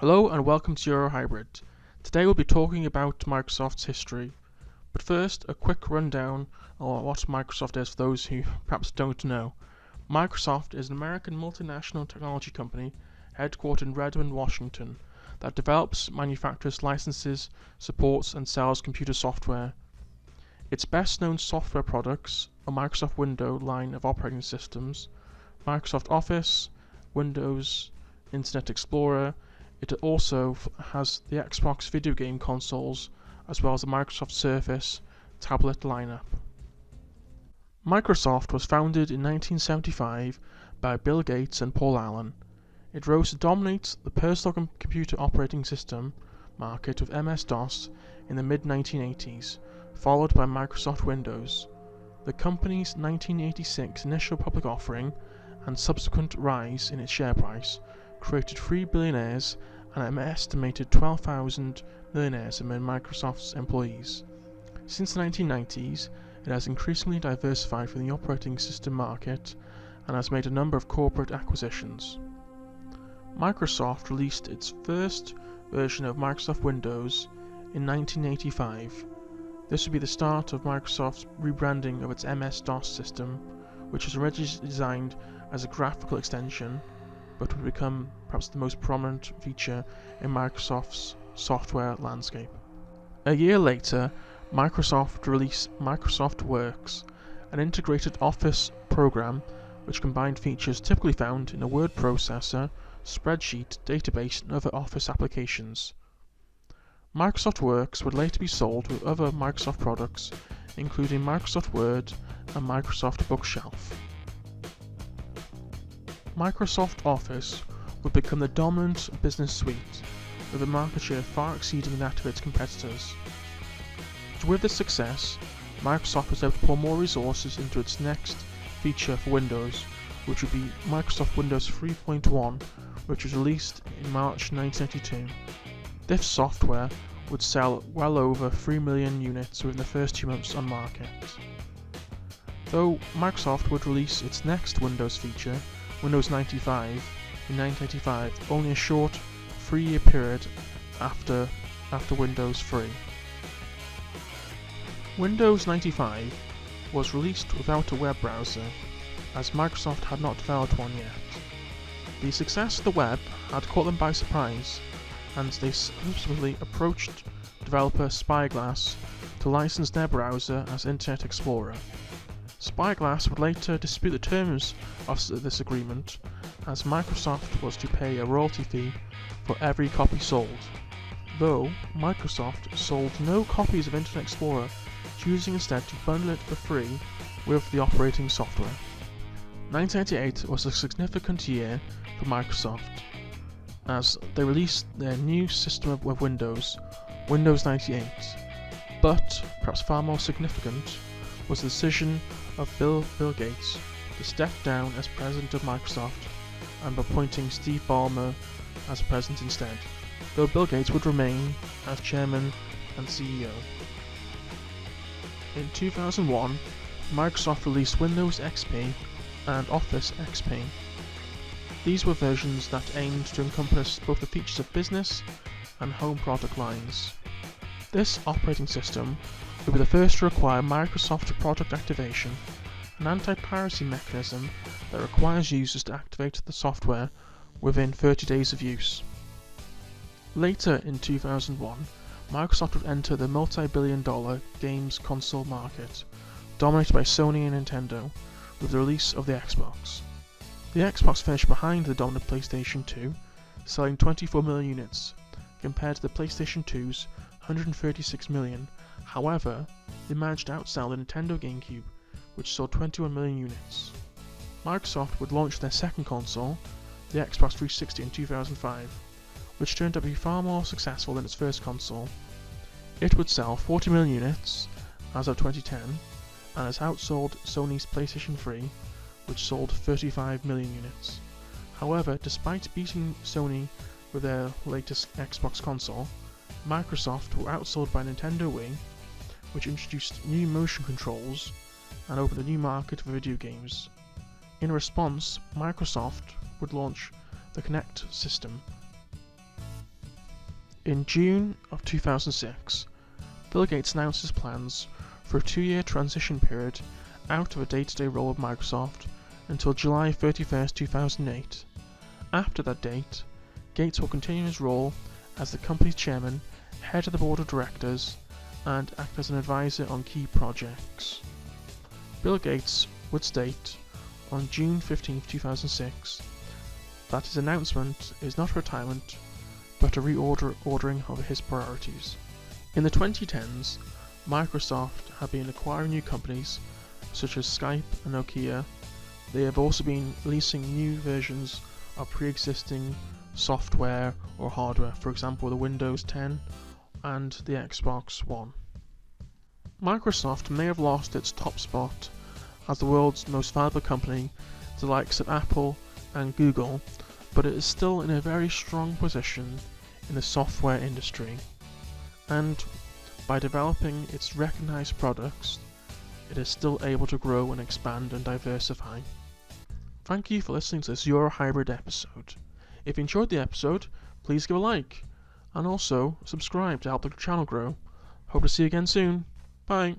Hello and welcome to Eurohybrid. Today we'll be talking about Microsoft's history. But first, a quick rundown on what Microsoft is for those who perhaps don't know. Microsoft is an American multinational technology company headquartered in Redmond, Washington, that develops, manufactures, licenses, supports, and sells computer software. Its best known software products are Microsoft Windows line of operating systems, Microsoft Office, Windows, Internet Explorer. It also has the Xbox video game consoles, as well as the Microsoft Surface tablet lineup. Microsoft was founded in 1975 by Bill Gates and Paul Allen. It rose to dominate the personal computer operating system market with MS-DOS in the mid-1980s, followed by Microsoft Windows. The company's 1986 initial public offering and subsequent rise in its share price created 3 billionaires and an estimated 12,000 millionaires among Microsoft's employees. Since the 1990s, it has increasingly diversified from the operating system market and has made a number of corporate acquisitions. Microsoft released its first version of Microsoft Windows in 1985. This would be the start of Microsoft's rebranding of its MS-DOS system, which was originally designed as a graphical extension, but would become perhaps the most prominent feature in Microsoft's software landscape. A year later, Microsoft released Microsoft Works, an integrated Office program which combined features typically found in a word processor, spreadsheet, database, and other Office applications. Microsoft Works would later be sold with other Microsoft products, including Microsoft Word and Microsoft Bookshelf. Microsoft Office would become the dominant business suite, with a market share far exceeding that of its competitors. With this success, Microsoft was able to pour more resources into its next feature for Windows, which would be Microsoft Windows 3.1, which was released in March 1992. This software would sell well over 3 million units within the first 2 months on market. Though Microsoft would release its next Windows feature, Windows 95, in 1985, only a short 3-year period after Windows 3. Windows 95 was released without a web browser, as Microsoft had not developed one yet. The success of the web had caught them by surprise, and they subsequently approached developer Spyglass to license their browser as Internet Explorer. Spyglass would later dispute the terms of this agreement, as Microsoft was to pay a royalty fee for every copy sold, though Microsoft sold no copies of Internet Explorer, choosing instead to bundle it for free with the operating software. 1998 was a significant year for Microsoft, as they released their new system of Windows, Windows 98, but perhaps far more significant was the decision of Bill Gates to step down as president of Microsoft and appointing Steve Ballmer as president instead, though Bill Gates would remain as chairman and CEO. In 2001, Microsoft released Windows XP and Office XP. These were versions that aimed to encompass both the features of business and home product lines. This operating system would be the first to require Microsoft Product Activation, an anti-piracy mechanism that requires users to activate the software within 30 days of use. Later in 2001, Microsoft would enter the multi-billion-dollar games console market, dominated by Sony and Nintendo, with the release of the Xbox. The Xbox finished behind the dominant PlayStation 2, selling 24 million units, compared to the PlayStation 2's 136 million. However, they managed to outsell the Nintendo GameCube, which sold 21 million units. Microsoft would launch their second console, the Xbox 360, in 2005, which turned out to be far more successful than its first console. It would sell 40 million units as of 2010, and has outsold Sony's PlayStation 3, which sold 35 million units. However, despite beating Sony with their latest Xbox console, Microsoft were outsold by Nintendo Wii, which introduced new motion controls and opened a new market for video games. In response, Microsoft would launch the Kinect system. In June of 2006, Bill Gates announced his plans for a 2-year transition period out of a day-to-day role with Microsoft until July 31st, 2008. After that date, Gates will continue his role as the company's chairman, head of the board of directors, and act as an advisor on key projects. Bill Gates would state on June 15, 2006, that his announcement is not retirement, but a reordering of his priorities. In the 2010s, Microsoft have been acquiring new companies such as Skype and Nokia. They have also been releasing new versions of pre-existing software or hardware, for example the Windows 10 and the Xbox One. Microsoft may have lost its top spot as the world's most valuable company to the likes of Apple and Google, but it is still in a very strong position in the software industry, and by developing its recognized products, it is still able to grow and expand and diversify. Thank you for listening to this Euro Hybrid episode. If you enjoyed the episode, please give a like, and also subscribe to help the channel grow. Hope to see you again soon. Bye.